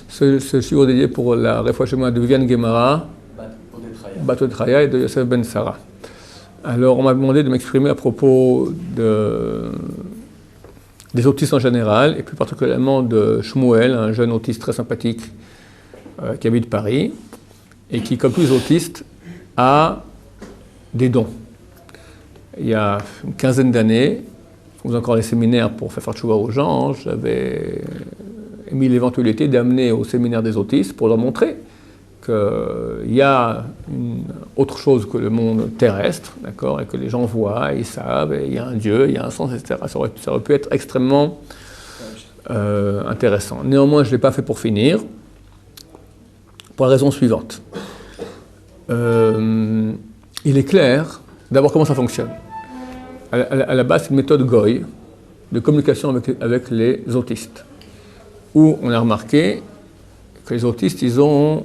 ce shiur dédié pour la Refoua Shlema de Viviane Guémara, Bat Odetraya et de Yosef Ben Sarah. Alors, on m'a demandé de m'exprimer à propos des autistes en général, et plus particulièrement de Shmuel, un jeune autiste très sympathique qui habite Paris, et qui, comme tous les autistes, a des dons. Il y a une quinzaine d'années, je faisais encore les séminaires pour faire tchouva aux gens, j'avais émis l'éventualité d'amener au séminaire des autistes pour leur montrer qu'il y a autre chose que le monde terrestre, d'accord, et que les gens voient, ils savent, et il y a un Dieu, il y a un sens, etc. Ça aurait pu être extrêmement intéressant. Néanmoins, je ne l'ai pas fait pour finir, pour la raison suivante. Il est clair, d'abord, comment ça fonctionne. À la base, c'est une méthode Goy de communication avec les autistes, où on a remarqué que les autistes, ils ont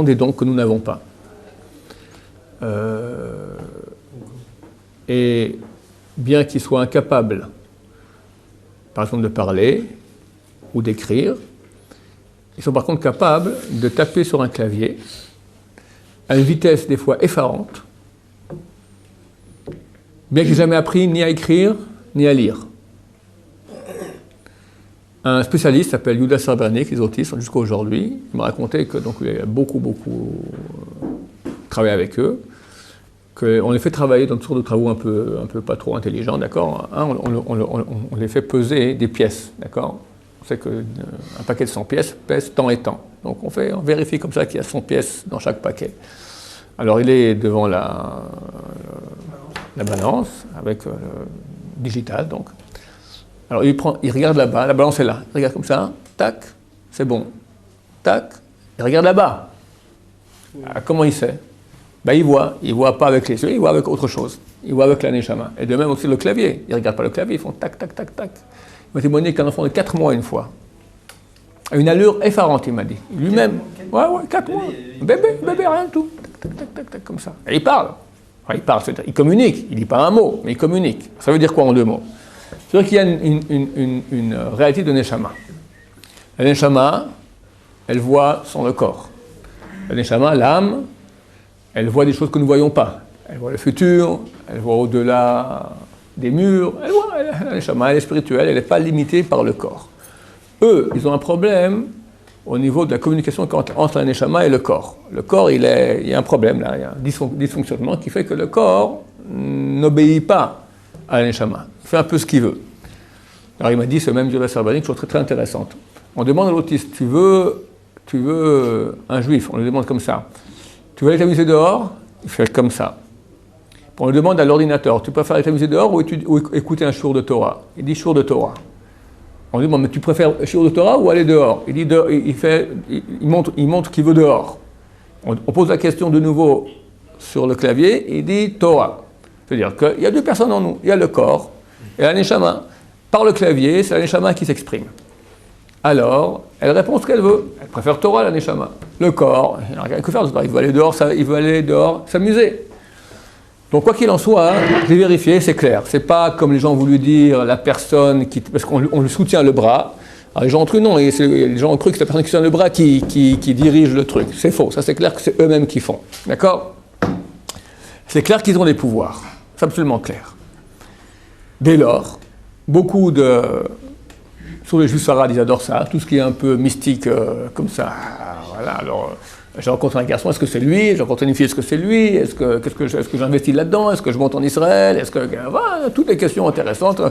des dons que nous n'avons pas. Et bien qu'ils soient incapables, par exemple, de parler ou d'écrire, ils sont par contre capables de taper sur un clavier à une vitesse des fois effarante, bien qu'ils n'aient jamais appris ni à écrire ni à lire. Un spécialiste s'appelle Yuda Sarbernik, les autistes, jusqu'à aujourd'hui. Il m'a raconté que donc il a beaucoup travaillé avec eux, qu'on les fait travailler dans toutes sortes de travaux un peu pas trop intelligents, d'accord. On les fait peser des pièces, d'accord. On sait qu'un paquet de 100 pièces pèse tant et tant. Donc on vérifie comme ça qu'il y a 100 pièces dans chaque paquet. Alors il est devant la balance, avec digital donc. Alors il regarde là-bas, la balance est là, il regarde comme ça, tac, c'est bon, tac, il regarde là-bas. Ah, comment il sait? Il voit pas avec les yeux, il voit avec autre chose, il voit avec la neshama. Et de même aussi le clavier, il ne regarde pas le clavier, ils font tac, tac, tac, tac. Il m'a témoigné qu'un enfant de 4 mois une fois, à une allure effarante, il m'a dit, lui-même, ouais, 4 mois, bébé, rien du tout, tac, tac, tac, tac, comme ça. Et il parle, il communique, il ne dit pas un mot, mais il communique. Ça veut dire quoi en 2 mots? C'est-à-dire qu'il y a une réalité de Neshama. La Neshama, elle voit sans le corps. La Neshama, l'âme, elle voit des choses que nous ne voyons pas. Elle voit le futur, elle voit au-delà des murs. La Neshama, elle est spirituelle, elle n'est pas limitée par le corps. Eux, ils ont un problème au niveau de la communication entre la Neshama et le corps. Le corps, il y a un problème là, il y a un dysfonctionnement qui fait que le corps n'obéit pas à la Neshama. Il fait un peu ce qu'il veut. Alors il m'a dit, ce même Yoda Sarbanik, chose très, très intéressante. On demande à l'autiste, tu veux un juif, on lui demande comme ça. Tu veux aller t'amuser dehors? Il fait comme ça. On lui demande à l'ordinateur, tu préfères aller t'amuser dehors ou écouter un shiur de Torah? Il dit shiur de Torah. On lui demande, mais tu préfères shiur de Torah ou aller dehors? Il dit, il montre qu'il veut dehors. On pose la question de nouveau sur le clavier, il dit Torah. C'est-à-dire qu'il y a 2 personnes en nous, il y a le corps et la neshama. Par le clavier, c'est la neshama qui s'exprime. Alors, elle répond ce qu'elle veut. Elle préfère Torah, la neshama. Le corps, il n'a rien que faire, il veut aller dehors s'amuser. Donc, quoi qu'il en soit, j'ai vérifié, c'est clair. C'est pas comme les gens ont voulu dire la personne qui. Parce qu'on lui soutient le bras. Alors, les gens ont cru non, et les gens ont cru que c'est la personne qui soutient le bras qui dirige le truc. C'est faux, ça c'est clair que c'est eux-mêmes qui font. D'accord? C'est clair qu'ils ont des pouvoirs. C'est absolument clair. Dès lors, beaucoup sur les juifs farades, ils adorent ça, tout ce qui est un peu mystique comme ça. Voilà, alors j'ai rencontré un garçon, est-ce que c'est lui? J'ai rencontré une fille, est-ce que c'est lui? Est-ce que j'investis là-dedans? Est-ce que je monte en Israël? Voilà, toutes les questions intéressantes.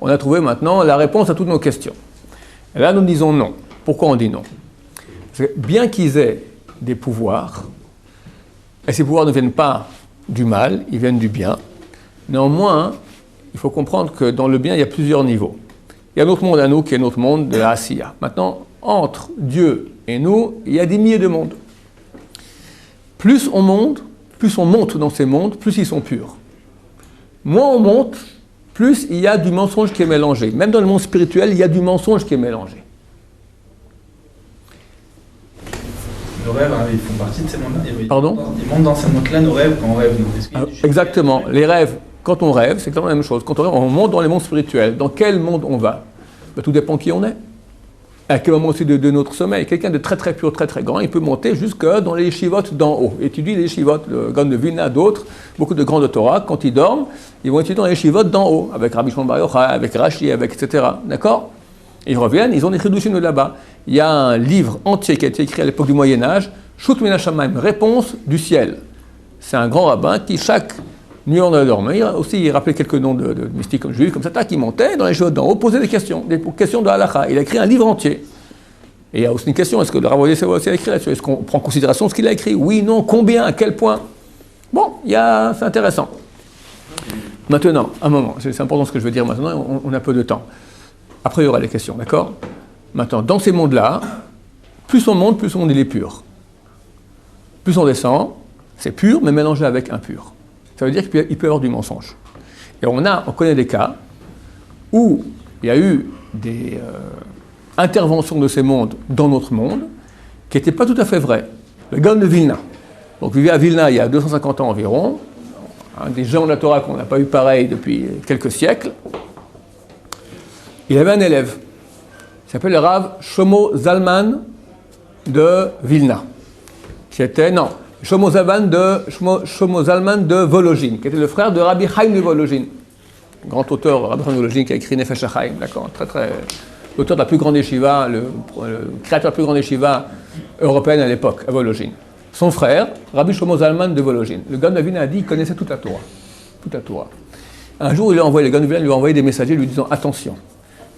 On a trouvé maintenant la réponse à toutes nos questions. Et là, nous disons non. Pourquoi on dit non? Parce que bien qu'ils aient des pouvoirs, et ces pouvoirs ne viennent pas du mal, ils viennent du bien. Néanmoins, il faut comprendre que dans le bien, il y a plusieurs niveaux. Il y a notre monde à nous qui est notre monde de la Asiya. Maintenant, entre Dieu et nous, il y a des milliers de mondes. Plus on monte dans ces mondes, plus ils sont purs. Moins on monte, plus il y a du mensonge qui est mélangé. Même dans le monde spirituel, il y a du mensonge qui est mélangé. Nos rêves, ils font partie de ces mondes-là. Pardon? Ils montent dans ces mondes-là, nos rêves, quand on rêve. Exactement. Les rêves, quand on rêve, c'est exactement la même chose. Quand on rêve, on monte dans les mondes spirituels. Dans quel monde on va? Tout dépend qui on est. À quel moment aussi de notre sommeil? Quelqu'un de très très pur, très très grand, il peut monter jusque dans les yeshivotes d'en haut. Étudie les yeshivotes, le Gaon de Vilna, d'autres, beaucoup de grands de Torah, quand ils dorment, ils vont étudier dans les yeshivotes d'en haut, avec Rabbi Shimon Bar Yochai, avec Rashi, avec etc. D'accord? Ils reviennent, ils ont des chidushim de là-bas. Il y a un livre entier qui a été écrit à l'époque du Moyen-Âge, Shut Min HaShamayim, réponse du ciel. C'est un grand rabbin qui, chaque nuit en allant dormir, aussi il rappelait quelques noms de mystiques comme juifs, comme ça, qui montaient dans les yeshivotes d'en haut, posaient des questions de halakha. Il a écrit un livre entier. Et il y a aussi une question, est-ce que le Rav Odeya aussi a écrit là-dessus? Est-ce qu'on prend en considération ce qu'il a écrit? Oui, non, combien, à quel point? Bon, c'est intéressant. Maintenant, un moment, c'est important ce que je veux dire maintenant, on a peu de temps. Après, il y aura les questions, d'accord? Maintenant, dans ces mondes-là, plus on monte, plus on il est pur. Plus on descend, c'est pur, mais mélangé avec impur. Ça veut dire qu'il peut y avoir du mensonge. Et on connaît des cas où il y a eu des interventions de ces mondes dans notre monde qui n'étaient pas tout à fait vraies. Le Gaon de Vilna. Donc, vivait à Vilna il y a 250 ans environ, des gens de la Torah qu'on n'a pas eu pareil depuis quelques siècles. Il avait un élève, il s'appelle le Rav Shlomo Zalman de Vilna, Shlomo Zalman de Volojine, qui était le frère de Rabbi Chaim de Volojine, grand auteur, Rabbi Chaim de Volojine, qui a écrit Nefesh HaChaim, d'accord, l'auteur de la plus grande yeshiva, le créateur de la plus grande yeshiva européenne à l'époque, à Volojine. Son frère, Rabbi Shlomo Zalman de Volojine. Le Gaon de Vilna a dit qu'il connaissait toute la Torah. Toute la Torah. Un jour, le Gaon de Vilna lui a envoyé des messagers lui disant « Attention,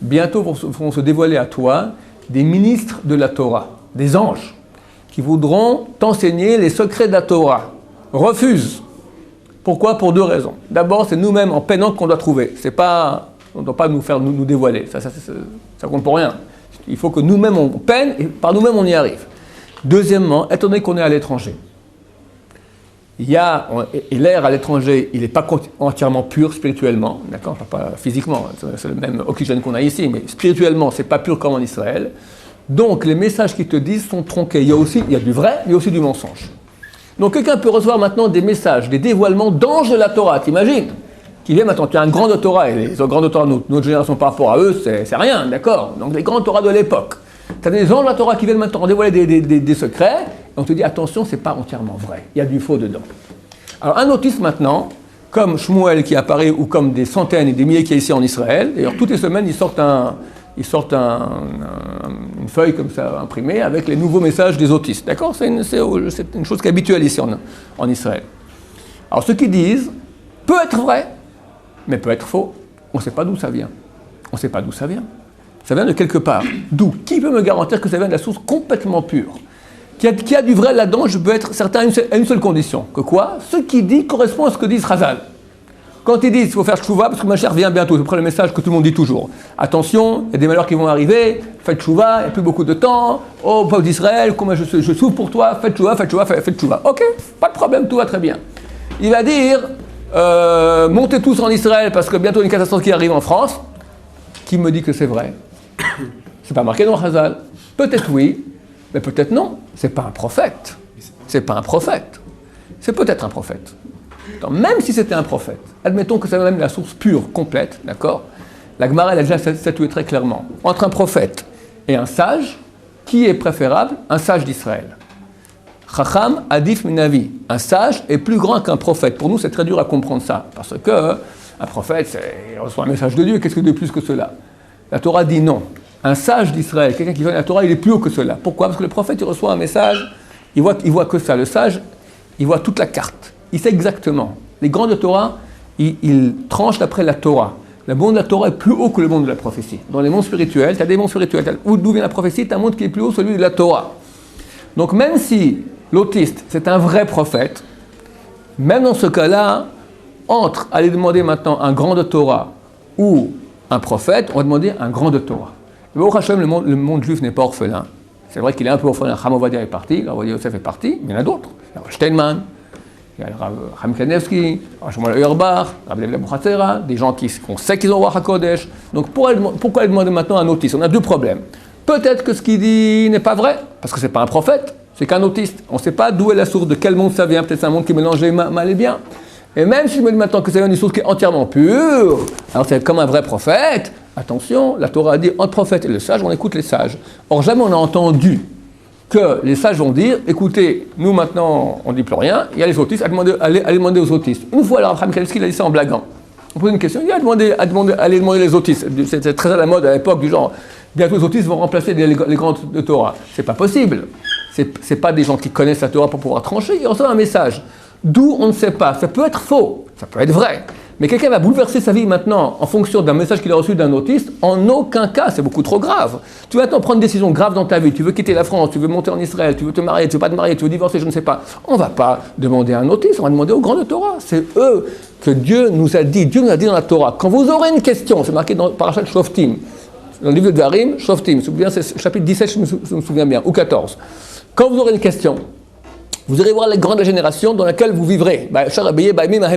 bientôt vont se dévoiler à toi des ministres de la Torah, des anges, qui voudront t'enseigner les secrets de la Torah. Refuse. Pourquoi? Pour deux raisons. D'abord, c'est nous-mêmes en peinant qu'on doit trouver. On ne doit pas nous dévoiler. Ça compte pour rien. Il faut que nous-mêmes on peine et par nous-mêmes on y arrive. Deuxièmement, étant donné qu'on est à l'étranger, et l'air à l'étranger, il n'est pas entièrement pur spirituellement, d'accord, pas physiquement, c'est le même oxygène qu'on a ici, mais spirituellement, c'est pas pur comme en Israël. Donc, les messages qu'ils te disent sont tronqués. Il y a du vrai, mais aussi du mensonge. Donc, quelqu'un peut recevoir maintenant des messages, des dévoilements d'anges de la Torah, t'imagines? Qui viennent maintenant, tu as un grand de Torah, et les grands de Torah, notre génération par rapport à eux, c'est rien, d'accord? Donc, les grands Torah de l'époque. Tu as des anges de la Torah qui viennent maintenant dévoiler des secrets, et on te dit, attention, c'est pas entièrement vrai, il y a du faux dedans. Alors, un autiste maintenant, comme Shmuel qui apparaît, ou comme des centaines et des milliers qui est ici en Israël, d'ailleurs, toutes les semaines, ils sortent une feuille comme ça imprimée avec les nouveaux messages des autistes. D'accord? C'est une chose qui est habituelle ici en Israël. Alors ce qu'ils disent peut être vrai, mais peut être faux. On ne sait pas d'où ça vient. On ne sait pas d'où ça vient. Ça vient de quelque part. D'où? Qui peut me garantir que ça vient de la source complètement pure? Qu'il y a du vrai là-dedans, je peux être certain à une seule condition. Que quoi? Ce qui dit correspond à ce que disent Chazal. Quand ils disent qu'il faut faire tchouva, parce que ma chère vient bientôt, je prends le message que tout le monde dit toujours. Attention, il y a des malheurs qui vont arriver, faites tchouva, il n'y a plus beaucoup de temps. Oh, peuple d'Israël, comment je souffre pour toi, faites tchouva. Ok, pas de problème, tout va très bien. Il va dire, montez tous en Israël parce que bientôt il y a une catastrophe qui arrive en France. Qui me dit que c'est vrai? C'est pas marqué dans Chazal. Peut-être oui, mais peut-être non. C'est pas un prophète. C'est pas un prophète. C'est peut-être un prophète. Même si c'était un prophète, admettons que c'est même la source pure, complète, d'accord? La Gemara, elle a déjà statué très clairement. Entre un prophète et un sage, qui est préférable? Un sage d'Israël. Chacham adif minavi. Un sage est plus grand qu'un prophète. Pour nous, c'est très dur à comprendre ça, parce que un prophète, il reçoit un message de Dieu, qu'est-ce que de plus que cela? La Torah dit non. Un sage d'Israël, quelqu'un qui vient de la Torah, il est plus haut que cela. Pourquoi? Parce que le prophète, il reçoit un message, il voit que ça. Le sage, il voit toute la carte. Il sait exactement. Les grands de Torah, ils tranchent d'après la Torah. Le monde de la Torah est plus haut que le monde de la prophétie. Dans les mondes spirituels, tu as des mondes spirituels. D'où vient la prophétie? Tu as un monde qui est plus haut, celui de la Torah. Donc même si l'autiste, c'est un vrai prophète, même dans ce cas-là, entre aller demander maintenant un grand de Torah ou un prophète, on va demander un grand de Torah. Et au Hachem, le monde juif n'est pas orphelin. C'est vrai qu'il est un peu orphelin. Chaim Ovadia est parti, Ovadia Yosef est parti, mais il y en a d'autres. Il y a Steinman, il y a Chaim Kanevski, Shmuel Auerbach, Rabbi David Abuchatzera, des gens qu'on sait qu'ils ont Ruach HaKodesh. Donc pourquoi aller demander maintenant un autiste? On a deux problèmes. Peut-être que ce qu'il dit n'est pas vrai, parce que ce n'est pas un prophète, c'est qu'un autiste. On ne sait pas d'où est la source, de quel monde ça vient. Peut-être c'est un monde qui est mélangé mal et bien. Et même si je me dis maintenant que ça vient d'une source qui est entièrement pure, alors c'est comme un vrai prophète, Attention, la Torah a dit entre le prophète et le sage, on écoute les sages. Or, jamais on a entendu que les sages vont dire écoutez, nous maintenant, on ne dit plus rien, il y a les autistes, allez demander aux autistes. Une fois, alors, Abraham Kalski, il a dit ça en blaguant. On pose une question, il a allez demander les autistes. C'était très à la mode à l'époque, du genre bientôt les autistes vont remplacer les grands de Torah. C'est pas possible. C'est pas des gens qui connaissent la Torah pour pouvoir trancher, ils reçoivent un message. D'où on ne sait pas. Ça peut être faux, ça peut être vrai. Mais quelqu'un va bouleverser sa vie maintenant en fonction d'un message qu'il a reçu d'un autiste, en aucun cas, c'est beaucoup trop grave. Tu vas maintenant prendre une décision grave dans ta vie, tu veux quitter la France, tu veux monter en Israël, tu veux te marier, tu veux pas te marier, tu veux divorcer, je ne sais pas. On ne va pas demander à un autiste, on va demander aux grands de Torah. C'est eux que Dieu nous a dit dans la Torah. Quand vous aurez une question, c'est marqué dans Parashat Shoftim, dans le livre de Dvarim, Shoftim, c'est chapitre 17, je me souviens bien, ou 14. Quand vous aurez une question, vous irez voir les grandes générations dans lesquelles vous vivrez,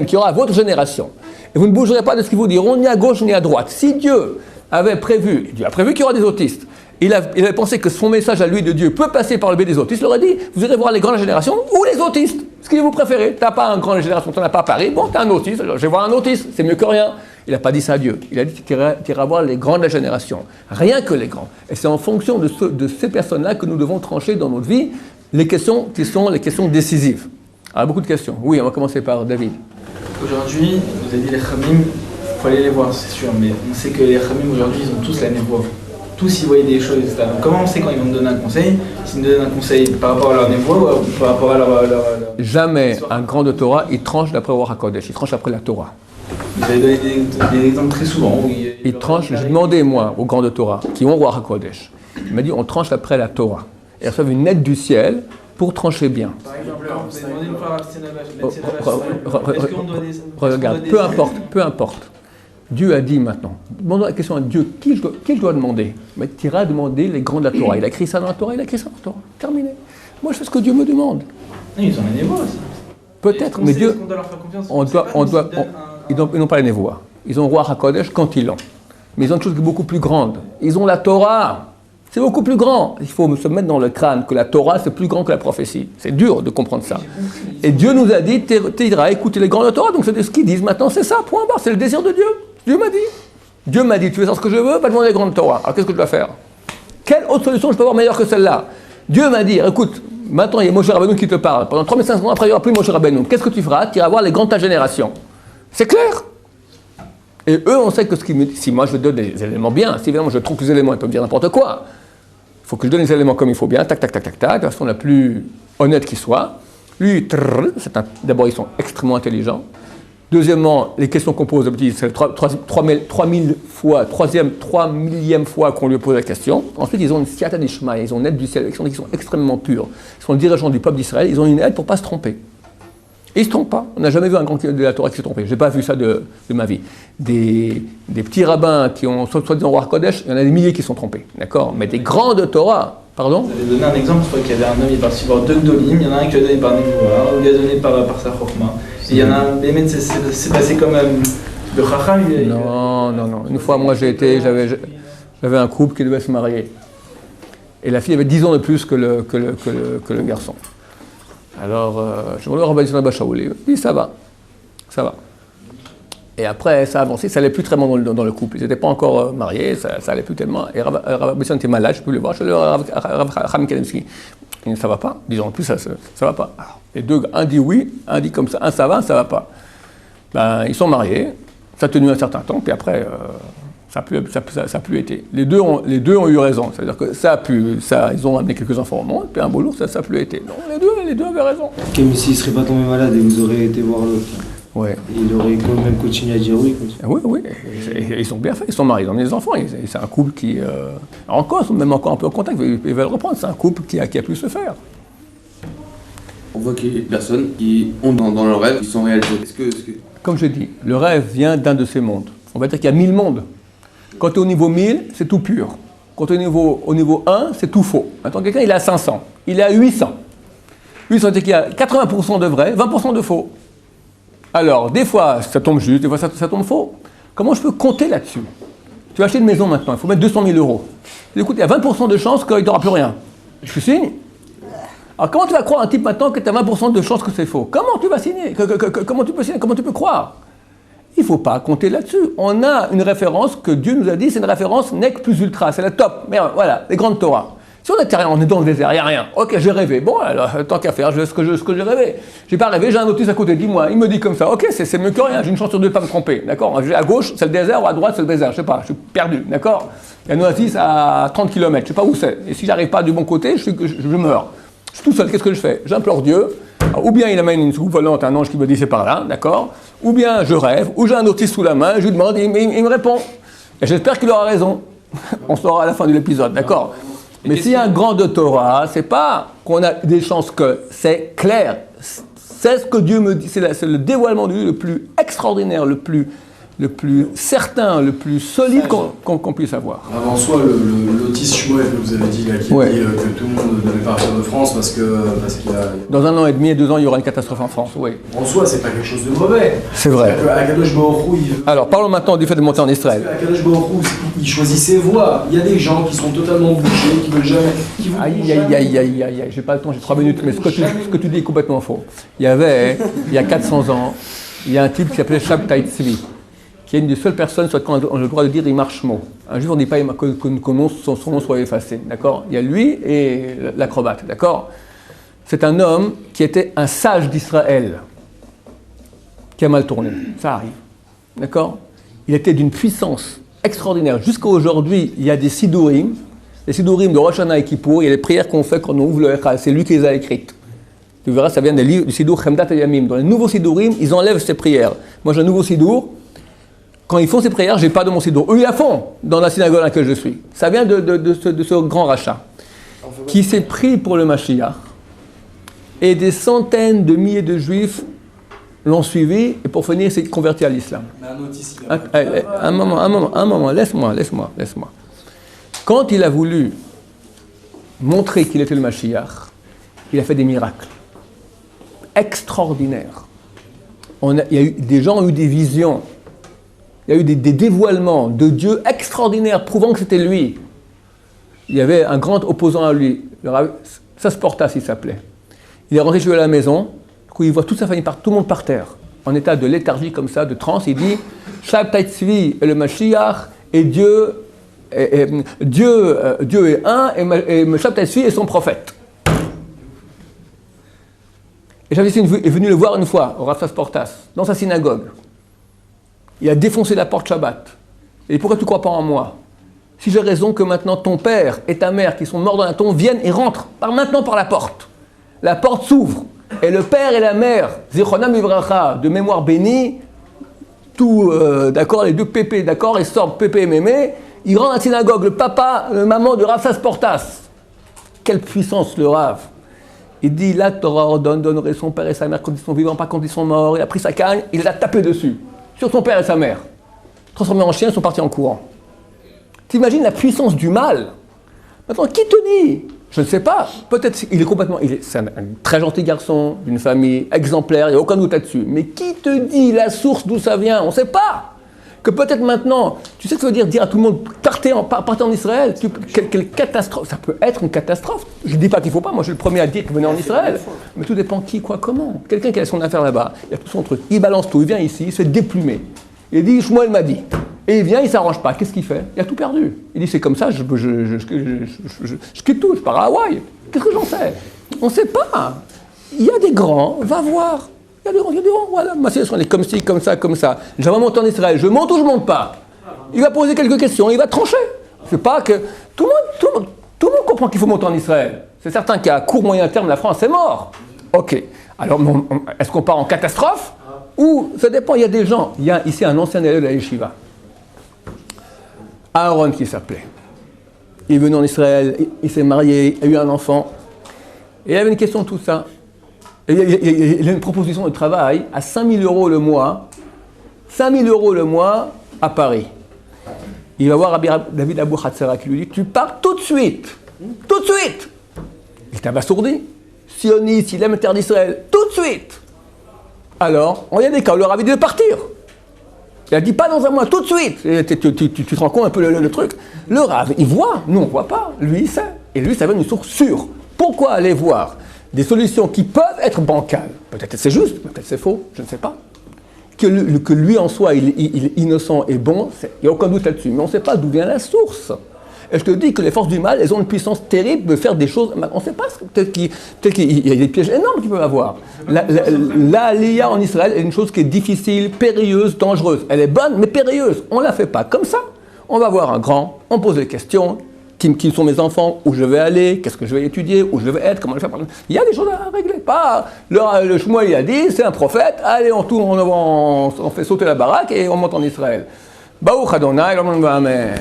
qui aura votre génération. Et vous ne bougerez pas de ce qu'ils vous diront, ni à gauche ni à droite. Si Dieu avait prévu, Dieu a prévu qu'il y aura des autistes, il avait pensé que son message à lui de Dieu peut passer par le biais des autistes, il aurait dit, vous irez voir les grandes générations ou les autistes, ce que vous préférez. Tu n'as pas une grande génération, tu n'en as pas à Paris, bon, tu as un autiste, alors je vais voir un autiste, c'est mieux que rien. Il n'a pas dit ça à Dieu, il a dit que tu iras voir les grands de la génération, rien que les grands. Et c'est en fonction de ces personnes-là que nous devons trancher dans notre vie les questions qui sont les questions décisives. Alors, beaucoup de questions. Oui, on va commencer par David. Aujourd'hui, vous avez dit les Khamim, il faut aller les voir, c'est sûr, mais on sait que les Khamim aujourd'hui, ils ont tous la névoie. Tous, ils voient des choses, etc. Donc, comment on sait quand ils vont me donner un conseil? S'ils me donnent un conseil par rapport à leur névoie ou par rapport à leur Jamais histoire. Un grand de Torah, il tranche d'après Ruach HaKodesh, il tranche après la Torah. Vous avez donné des exemples très souvent. Où il tranche, j'ai demandé moi aux grands de Torah, qui ont Ruach HaKodesh, il m'a dit on tranche après la Torah. Et ils reçoivent une aide du ciel pour trancher bien. Par exemple, vous avez demandé une fois à Regarde, peu importe. Dieu a dit maintenant, demandons la question à Dieu, qui je dois demander? Mais tu iras demander les grands de la Torah. Il a écrit ça dans la Torah, Terminé. Moi je fais ce que Dieu me demande. Ils ont la névoie aussi. Peut-être, mais Dieu, on doit leur faire confiance. ils n'ont pas la névoie. Ils ont Ruach HaKodesh quand ils l'ont. Mais ils ont une chose qui est beaucoup plus grande. Ils ont la Torah. C'est beaucoup plus grand. Il faut se mettre dans le crâne que la Torah, c'est plus grand que la prophétie. C'est dur de comprendre ça. Et Dieu nous a dit, tu iras écouter les grands de la Torah, donc c'est ce qu'ils disent maintenant, c'est ça, point barre, c'est le désir de Dieu. Dieu m'a dit, tu veux savoir ce que je veux, pas demander les grands de Torah. Alors qu'est-ce que je dois faire? Quelle autre solution je peux avoir meilleure que celle-là? Dieu m'a dit, écoute, maintenant il y a Moshe Rabbeinu qui te parle. Pendant 3500 ans après, il n'y aura plus Moshe Rabbeinu. Qu'est-ce que tu feras? Tu iras voir les grands de ta génération. C'est clair? Et eux, on sait que si moi je donne des éléments bien, si évidemment je trouve que les éléments, ils peuvent me dire n'importe quoi. Il faut que je donne les éléments comme il faut bien, tac, de la façon la plus honnête qui soit. Lui, d'abord, ils sont extrêmement intelligents. Deuxièmement, les questions qu'on pose, c'est 3000 fois, 3 millième fois qu'on lui pose la question. Ensuite, ils ont une siata d'Ishma, ils ont une aide du ciel, ils sont extrêmement purs. Ils sont les dirigeants du peuple d'Israël, ils ont une aide pour ne pas se tromper. Et ils ne se trompent pas. On n'a jamais vu un grand de la Torah qui s'est trompé. Je n'ai pas vu ça de ma vie. Des petits rabbins qui ont soi-disant Ruach HaKodesh, il y en a des milliers qui sont trompés. D'accord? Mais des grands de Torah, pardon? Vous avez donné un exemple, je crois qu'il y avait un homme, il est parti voir deux Gdolim, il y en a un qui a donné par Nevoa, un qui a donné par sa Chokhma. Et il y en a un, mais c'est passé comme le Chacham. Non. Une fois, moi, j'avais un couple qui devait se marier. Et la fille avait 10 ans de plus que le garçon. Alors, je demandais au Rabbi Yonah Shaouli, il dit ça va. Et après, ça a avancé, ça n'allait plus très bien dans le couple. Ils n'étaient pas encore mariés, ça n'allait plus tellement. Et Rabbi Yonah était malade, je peux le voir, je suis allé voir Rav Chaim Kelemski. Il dit ça va pas, 10 ans de plus, ça va pas. Alors, les deux, un dit oui, un dit comme ça, un ça va pas. Ben, ils sont mariés, ça a tenu un certain temps, puis après, ça n'a plus été. Les deux ont eu raison, c'est-à-dire que ils ont amené quelques enfants au monde, puis un beau jour, ça n'a plus été. Donc les deux avaient raison. Ok, mais s'il ne serait pas tombé malade et vous aurez été voir l'autre, ouais. Il aurait quand même continué à dire oui. Oui, et ils sont bien faits, ils sont mariés, ils ont mis des enfants, c'est un couple qui, encore, même encore un peu en contact, ils veulent reprendre, c'est un couple qui a pu se faire. On voit qu'il y a des personnes qui ont dans leur rêve, qui sont réalisés. Comme je dis, le rêve vient d'un de ces mondes. On va dire qu'il y a 1000 mondes. Quand tu es au niveau 1000, c'est tout pur. Quand tu es au niveau 1, c'est tout faux. Maintenant, quelqu'un, il est à 500, il est à 800. 800, c'est qu'il y a 80% de vrai, 20% de faux. Alors, des fois, ça tombe juste, des fois, ça tombe faux. Comment je peux compter là-dessus? Tu vas acheter une maison maintenant, il faut mettre 200 000 €. Écoute, il y a 20% de chances qu'il n'y aura plus rien. Tu signes? Alors, comment tu vas croire un type maintenant que tu as 20% de chances que c'est faux? Comment tu vas signer? Comment tu peux signer? Comment tu peux croire? Il ne faut pas compter là-dessus. On a une référence que Dieu nous a dit, c'est une référence nec plus ultra, c'est la top. Mais voilà, les grandes Torah. Si on n'était rien, on est dans le désert, il n'y a rien. Ok, j'ai rêvé. Bon, alors, tant qu'à faire, je fais ce que j'ai rêvé. J'ai pas rêvé, j'ai un autiste à côté, dis-moi. Il me dit comme ça, ok, c'est mieux que rien, j'ai une chance sur deux de ne pas me tromper, d'accord. À gauche, c'est le désert, ou à droite, c'est le désert, je sais pas, je suis perdu, d'accord. Il y a un oasis à 30 km, je sais pas où c'est. Et si j'arrive pas du bon côté, je meurs. Je suis tout seul, qu'est-ce que je fais? J'implore Dieu. Alors, ou bien il amène une soucoupe volante, un ange qui me dit c'est par là, d'accord. Ou bien je rêve, ou j'ai un autiste sous la main, je lui demande, il me répond. Et j'espère qu'il aura raison. On saura à la fin de l'épisode, d'accord. Mais s'il y a un grand de Torah, c'est pas qu'on a des chances que c'est clair. C'est ce que Dieu me dit, c'est le dévoilement de Dieu le plus extraordinaire, le plus certain, le plus solide qu'on puisse avoir. Avant soi, l'autiste Shmuel que vous avez dit, là, qui dit que tout le monde devait partir de France parce qu'il y a... Dans 1 an et demi et 2 ans, il y aura une catastrophe en France, oui. En soi, c'est pas quelque chose de mauvais. C'est vrai. Akadosh Baruch Hu, Alors, parlons maintenant du fait de monter en Israël. Akadosh Baruch Hu, il choisit ses voies. Il y a des gens qui sont totalement bouchés, qui veulent jamais... Aïe, j'ai pas le temps, j'ai 3 minutes, mais ce que tu dis est complètement faux. Il y a 400 ans, il y a un type qui s'appelait Shabtai Tzvi, qui est une des seules personnes sur lesquelles on a le droit de dire Imar Shmo. Un jour, on ne dit pas que son nom soit effacé, d'accord. Il y a lui et l'acrobate, d'accord. C'est un homme qui était un sage d'Israël, qui a mal tourné, ça arrive, d'accord. Il était d'une puissance extraordinaire. Jusqu'à aujourd'hui, il y a des Sidurim, les Sidurim de Rosh Hashanah et Kippour, il y a les prières qu'on fait quand on ouvre le Echal, c'est lui qui les a écrites. Tu verras, ça vient des livres du Sidour Chemdat et Yamim. Dans les nouveaux Sidurim, ils enlèvent ces prières. Moi, j'ai un nouveau Sidour. Quand ils font ces prières, je n'ai pas de mon sidour. Eux, ils la font dans la synagogue dans laquelle je suis. Ça vient de ce grand rachat qui s'est pris pour le Mashiach. Et des centaines de milliers de juifs l'ont suivi et pour finir, il s'est converti à l'islam. Un moment, laisse-moi. Quand il a voulu montrer qu'il était le Mashiach, il a fait des miracles extraordinaires. Des gens ont eu des visions. Il y a eu des dévoilements de Dieu extraordinaires, prouvant que c'était lui. Il y avait un grand opposant à lui, Sasportas, il s'appelait. Il est rentré chez lui à la maison, du coup il voit toute sa famille, tout le monde par terre, en état de léthargie comme ça, de transe. Il dit Shabtai Tzvi est le Mashiach, et Dieu est un, et Shabtai Tzvi est son prophète. Et Shabtai Tzvi est venu le voir une fois, au Rav Sasportas, dans sa synagogue. Il a défoncé la porte Shabbat. Et pourquoi tu ne crois pas en moi? Si j'ai raison que maintenant ton père et ta mère qui sont morts dans la tombe viennent et rentrent maintenant par la porte. La porte s'ouvre. Et le père et la mère, Zichronam Ivracha, de mémoire bénie, d'accord, les deux pépés, d'accord, ils sortent pépé et mémé, ils rentrent à la synagogue, le papa, la maman de Rav Sasportas. Quelle puissance le Rav. Il dit, la Torah ordonne d'honorer son père et sa mère quand ils sont vivants, pas quand ils sont morts. Il a pris sa canne, il les a tapés dessus. Sur son père et sa mère. Transformés en chiens, ils sont partis en courant. T'imagines la puissance du mal? Maintenant, qui te dit? Je ne sais pas. Peut-être c'est un très gentil garçon, d'une famille exemplaire, il n'y a aucun doute là-dessus. Mais qui te dit la source d'où ça vient? On ne sait pas. Que peut-être maintenant, tu sais ce que ça veut dire à tout le monde, partez en Israël. Quelle catastrophe. Ça peut être une catastrophe. Je ne dis pas qu'il ne faut pas, moi je suis le premier à dire que venez en Israël. Mais tout dépend qui, quoi, comment. Quelqu'un qui a son affaire là-bas, il a tout son truc, il balance tout, il vient ici, il se fait déplumer. Il dit, Shmuel m'a dit. Et il vient, il ne s'arrange pas. Qu'est-ce qu'il fait? Il a tout perdu. Il dit, c'est comme ça, je quitte tout, je pars à Hawaï. Qu'est-ce que j'en sais? On ne sait pas. Il y a des grands, va voir. Il y a des grands, voilà. Ma situation, elle est comme ci, comme ça, comme ça. J'aimerais monter en Israël. Je monte ou je ne monte pas? Il va poser quelques questions, il va trancher. C'est pas que... Tout le monde comprend qu'il faut monter en Israël. C'est certain qu'à court, moyen terme, la France est mort. Ok. Alors, est-ce qu'on part en catastrophe? Ou, ça dépend, il y a des gens. Il y a ici un ancien élève de la Yeshiva. Aaron qui s'appelait. Il est venu en Israël, il s'est marié, il a eu un enfant. Et il avait une question de tout ça. Il a une proposition de travail à 5 000 € le mois. 5 000 € le mois à Paris. Il va voir Rabbi David Abou Hatzara qui lui dit, tu pars tout de suite. Tout de suite. Il est abasourdi. Sioniste, il aime la terre d'Israël. Tout de suite. Alors, il y a des cas où le Rabbi devait partir. Il a dit pas dans un mois, tout de suite. Tu te rends compte un peu le truc. Le Rav, il voit, nous on ne voit pas. Lui, il sait. Et lui, ça vient d'une source sûre. Pourquoi aller voir des solutions qui peuvent être bancales? Peut-être c'est juste, peut-être c'est faux, je ne sais pas. que lui en soi, il est innocent et bon, il n'y a aucun doute là-dessus. Mais on ne sait pas d'où vient la source. Et je te dis que les forces du mal, elles ont une puissance terrible de faire des choses. On ne sait pas, peut-être qu'il y a des pièges énormes qu'ils peuvent avoir. L'aliyah en Israël est une chose qui est difficile, périlleuse, dangereuse. Elle est bonne, mais périlleuse. On ne la fait pas comme ça. On va voir un grand, on pose des questions. Qui sont mes enfants, où je vais aller, qu'est-ce que je vais étudier, où je vais être, comment je vais faire. Il y a des choses à régler. Pas le Shmuel, il a dit, c'est un prophète, allez, on fait sauter la baraque et on monte en Israël. Baruch Adonai, amen.